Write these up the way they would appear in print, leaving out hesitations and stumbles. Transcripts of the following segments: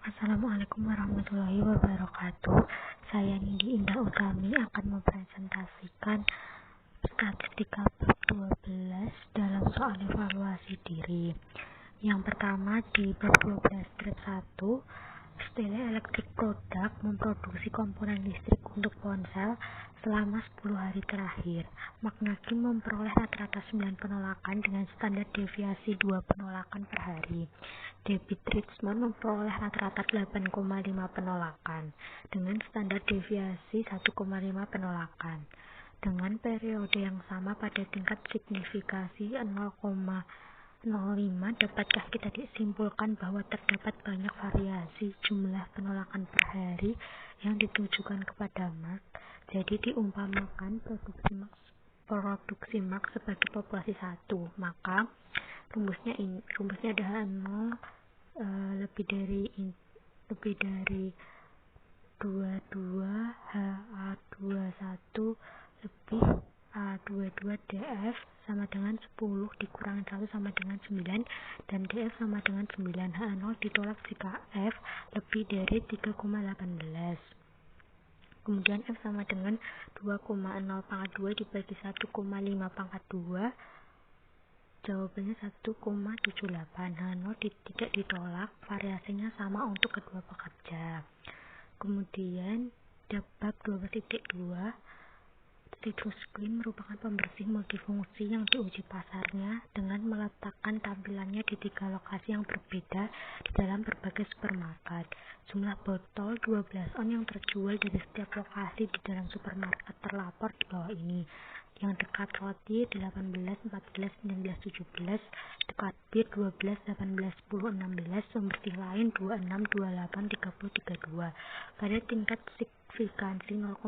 Assalamualaikum warahmatullahi wabarakatuh. Saya Nindi Indah Utami akan mempresentasikan statistika bab 12 dalam soal evaluasi diri. Yang pertama di bab 12 strip 1, Stella Electric Product memproduksi komponen listrik untuk ponsel selama 10 hari terakhir. McNaghy memperoleh rata-rata 9 penolakan dengan standar deviasi 2 penolakan per hari. David Richmond memperoleh rata-rata 8,5 penolakan dengan standar deviasi 1,5 penolakan. Dengan periode yang sama pada tingkat signifikasi 0,05, dapatkah kita disimpulkan bahwa terdapat banyak variasi jumlah penolakan per hari yang ditujukan kepada Mark? Jadi diumpamakan produksi Mark sebagai populasi 1, maka rumusnya adalah 0 lebih dari 22 HA21 lebih A22 DF sama dengan 10 dikurangi 1 sama dengan 9 dan DF sama dengan 9. H0 ditolak jika F lebih dari 3,18. Kemudian F sama dengan 2,0 pangkat 2 dibagi 1,5 pangkat 2. Jawabannya 1,78. H0 tidak ditolak, variasinya sama untuk kedua pekerja. Kemudian bab 12.2, Citrusclean merupakan pembersih multifungsi yang diuji pasarnya dengan meletakkan tampilannya di 3 lokasi yang berbeda di dalam berbagai supermarket. Jumlah botol 12 on yang terjual dari setiap lokasi di dalam supermarket terlapor di bawah ini. Yang dekat roti 18, 14, 19, 17, dekat bir 12, 18, 10, 16, pembersih lain 26, 28, 30, 32. Pada tingkat signifikansi 0,05,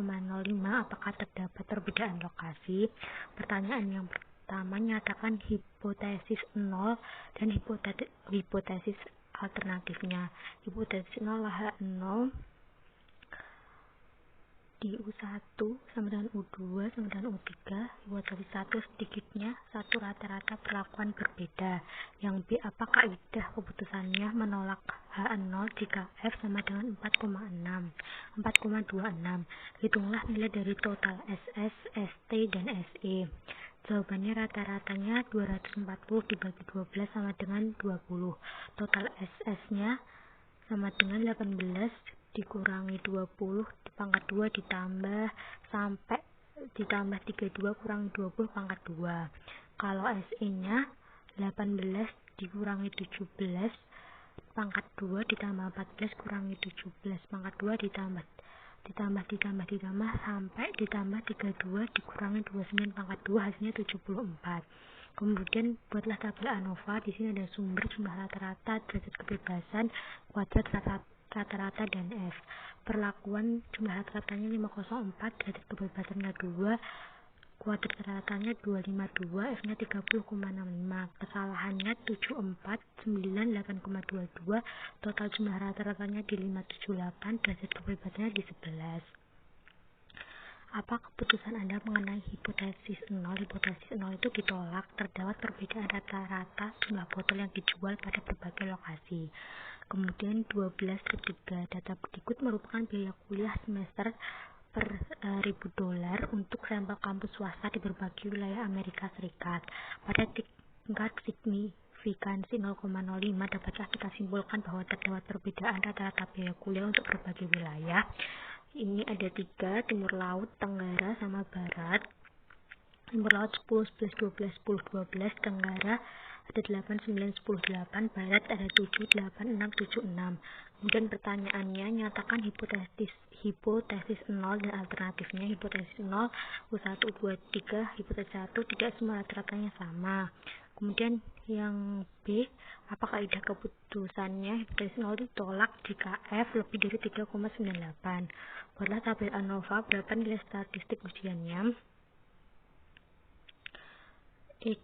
apakah terdapat perbedaan lokasi? Pertanyaan yang pertama, nyatakan hipotesis 0 dan hipotesis alternatifnya. Hipotesis 0 H0 di U1 sama dengan U2 sama dengan U3. Hipotesis 1, sedikitnya satu rata-rata perlakuan berbeda. Yang B, apa kaidah keputusannya menolak H0 jika F sama dengan 4,26. Hitunglah nilai dari total SS, ST, dan SE. Jawabannya rata-ratanya 240 dibagi 12 sama dengan 20. Total SS-nya sama dengan 18 dikurangi 20 di pangkat 2 ditambah 32 kurangi 20 pangkat 2. Kalau SE-nya 18 dikurangi 17 pangkat 2 ditambah 14 kurangi 17 pangkat 2 ditambah sampai ditambah 32 dikurangi 29 pangkat 2 hasilnya 74. Kemudian buatlah tabel ANOVA. Di sini ada sumber, jumlah rata-rata, derajat kebebasan, kuadrat rata-rata, dan F. Perlakuan jumlah rata-ratanya 504, derajat kebebasannya 2, kuadrat rata-ratanya 252, F-nya 30,65. Kesalahannya 74, 9, 8,22. Total jumlah rata-ratanya di 578, derajat kebebasannya di 11. Apa keputusan Anda mengenai hipotesis 0? Hipotesis 0 itu ditolak, terdapat perbedaan rata-rata jumlah botol yang dijual pada berbagai lokasi. Kemudian 12.3, data berikut merupakan biaya kuliah semester per $1.000 untuk sampel kampus swasta di berbagai wilayah Amerika Serikat. Pada tingkat signifikansi 0,05, dapatkah kita simpulkan bahwa terdapat perbedaan rata-rata biaya kuliah untuk berbagai wilayah? Ini ada 3, timur laut, tenggara, sama barat. Timur laut 10, 11, 12, 10, 12, tenggara ada 8, 9, 10, 8, barat ada 7, 8, 6, 7, 6. Kemudian pertanyaannya, nyatakan hipotesis 0 dan alternatifnya. Hipotesis 0, U1, U2, 3, hipotesis 1, tidak semua rata-ratanya sama. Kemudian yang B, apa kaidah keputusannya? Hipotesis 0 ditolak jika F lebih dari 3,98. Buatlah tabel ANOVA, berapa nilai statistik ujiannya? X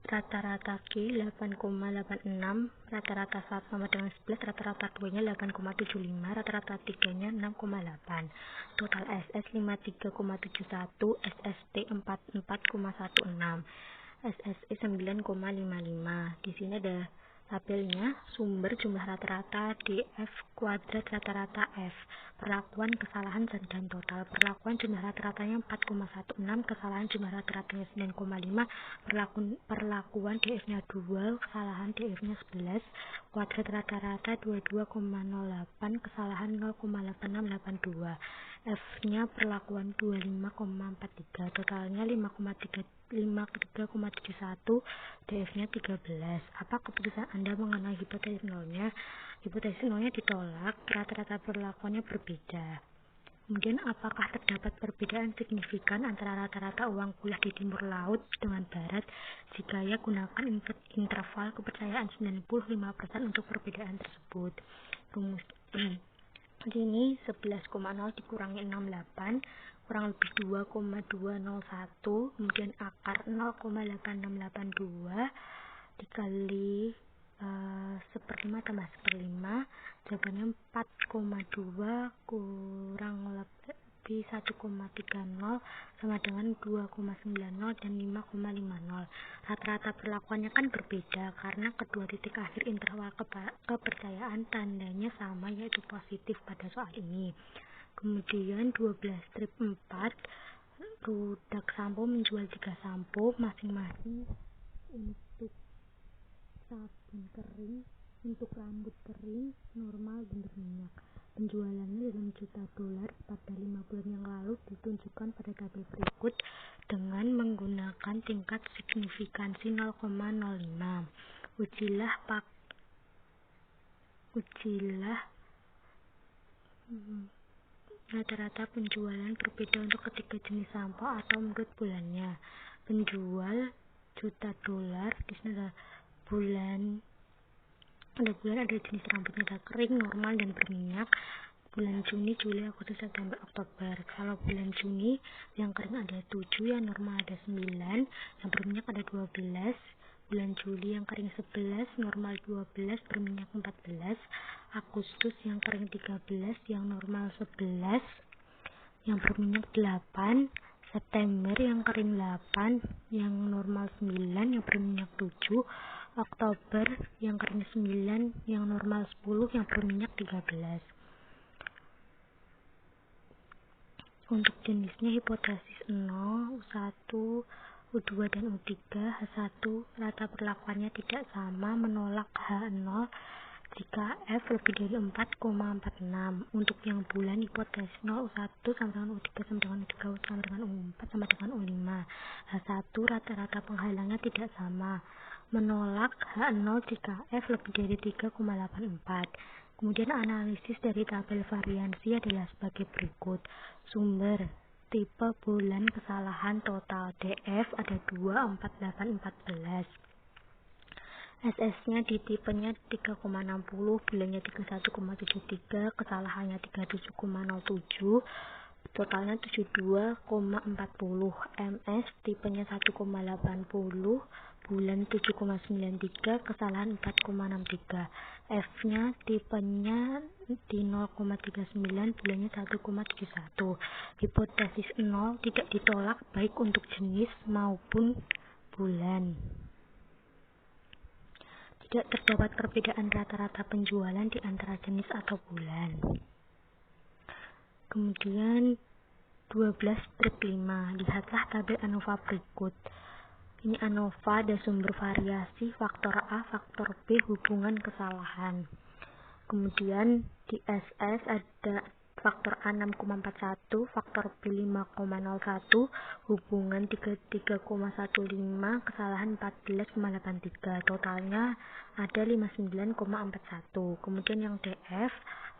rata-rata Q 8,86, rata-rata 1 sama dengan 11, rata-rata 2-nya 8,75, rata-rata 3-nya 6,8. Total SS 53,71, SST 44,16, SSE 9,55. Di sini ada Tabelnya, sumber jumlah rata-rata DF kuadrat rata-rata F, perlakuan kesalahan dan total. Perlakuan jumlah rata-ratanya 4,16, kesalahan jumlah rata-ratanya 9,5, perlakuan DF-nya 2, kesalahan DF-nya 11, kuadrat rata-rata 22,08, kesalahan 0,8682. F-nya perlakuan 25,43, totalnya 53,71, DF-nya 13. Apa keputusan Anda mengenai hipotesis nolnya? Hipotesis nolnya ditolak, rata-rata perlakuannya berbeda. Kemudian, apakah terdapat perbedaan signifikan antara rata-rata uang kuliah di timur laut dengan barat? Jika ya, gunakan interval kepercayaan 95% untuk perbedaan tersebut. Rumus ini 11,0 dikurangi 68 kurang lebih 2,201, kemudian akar 0,8682 dikali 1/5 tambah 1/5, jawabannya 4,2 kurang lebih 1,30 sama dengan 2,90 dan 5,50. Rata-rata perlakuannya kan berbeda karena kedua titik akhir interval kepercayaan tandanya sama, yaitu positif pada soal ini. Kemudian 12/4, produk sampo menjual 3 sampo masing-masing untuk sabun kering, untuk rambut kering, normal dan berminyak. Penjualannya dalam juta dolar pada 5 bulan yang lalu ditunjukkan pada tabel berikut dengan menggunakan tingkat signifikansi 0,05. Ujilah rata-rata penjualan berbeda untuk ketiga jenis sampo atau menurut bulannya. Penjual juta dolar, di sini ada bulan, ada jenis rambutnya, ada kering, normal dan berminyak. Bulan Juni, Juli, Agustus, September, Oktober. Kalau bulan Juni yang kering ada 7, yang normal ada 9, yang berminyak ada 12. Bulan Juli yang kering 11, normal 12, berminyak 14. Agustus yang kering 13, yang normal 11, yang berminyak 8. September yang kering 8, yang normal 9, yang berminyak 7. Oktober yang kering 9, yang normal 10, yang berminyak 13. Untuk jenisnya hipotesis 0, U1, U2 dan U3. H1, rata perlakuannya tidak sama, menolak H0 jika F lebih dari 4,46. Untuk yang bulan, hipotesis 0, U1 sama dengan U3 sama dengan U3, U sama dengan U4 sama dengan U5. H1, rata-rata penghalangnya tidak sama, menolak H0 jika F lebih dari 3,84. Kemudian analisis dari tabel variansi adalah sebagai berikut. Sumber, tipe bulan kesalahan total DF ada 2, 4, 8, 14. SS-nya di tipenya 3,60, bulannya 31,73, kesalahannya 37,07, totalnya 72,40. MS tipenya 1,80, bulan 7,93, kesalahan 4,63. F-nya tipenya di 0,39, bulannya 1,71. Hipotesis 0 tidak ditolak baik untuk jenis maupun bulan. Tidak terdapat perbedaan rata-rata penjualan di antara jenis atau bulan. Kemudian 12/5, lihatlah tabel ANOVA berikut. Ini ANOVA ada sumber variasi, faktor A, faktor B, hubungan kesalahan. Kemudian di SS ada faktor A 6,41, faktor B 5,01, hubungan 33,15, kesalahan 14,83. Totalnya ada 59,41. Kemudian yang DF,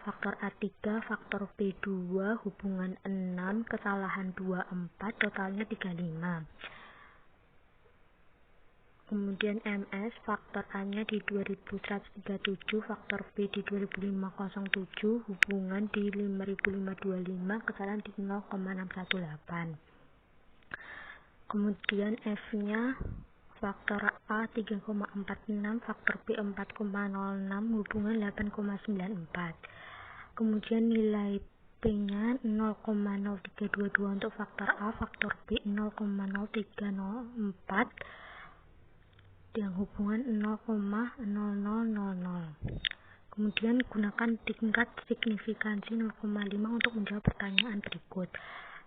faktor A3, faktor B2, hubungan 6, kesalahan 24, totalnya 35. Kemudian MS, faktor A-nya di 2137, faktor B di 2507, hubungan di 5525, kesalahan di 0,618. Kemudian F-nya, faktor A 3,46, faktor B 4,06, hubungan 8,94. Kemudian nilai P-nya 0,0322 untuk faktor A, faktor B 0,0304, yang hubungan 0,0000. Kemudian gunakan tingkat signifikansi 0,5 untuk menjawab pertanyaan berikut.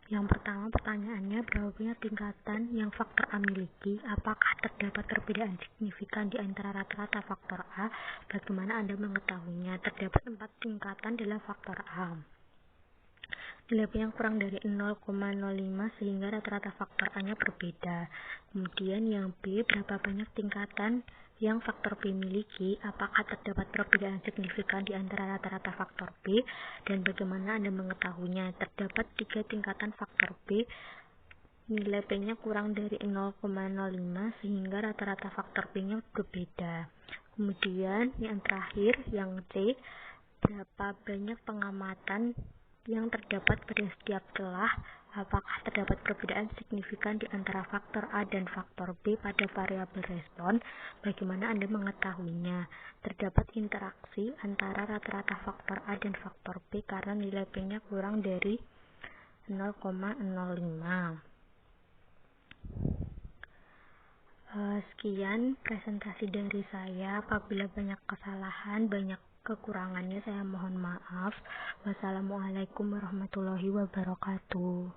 Yang pertama, pertanyaannya, berapa banyak tingkatan yang faktor A miliki? Apakah terdapat perbedaan signifikan di antara rata-rata faktor A? Bagaimana Anda mengetahuinya? Terdapat 4 tingkatan dalam faktor A. Nilai P yang kurang dari 0,05 sehingga rata-rata faktor A-nya berbeda. Kemudian yang B, berapa banyak tingkatan yang faktor B miliki? Apakah terdapat perbedaan signifikan di antara rata-rata faktor B? Dan bagaimana Anda mengetahuinya? Terdapat 3 tingkatan faktor B, nilai P-nya kurang dari 0,05 sehingga rata-rata faktor B-nya berbeda. Kemudian yang terakhir, yang C, berapa banyak pengamatan yang terdapat pada setiap celah? Apakah terdapat perbedaan signifikan di antara faktor A dan faktor B pada variabel respon? Bagaimana Anda mengetahuinya? Terdapat interaksi antara rata-rata faktor A dan faktor B karena nilai P-nya kurang dari 0,05. Sekian presentasi dari saya. Apabila banyak kesalahan, banyak kekurangannya, saya mohon maaf. Wassalamualaikum warahmatullahi wabarakatuh.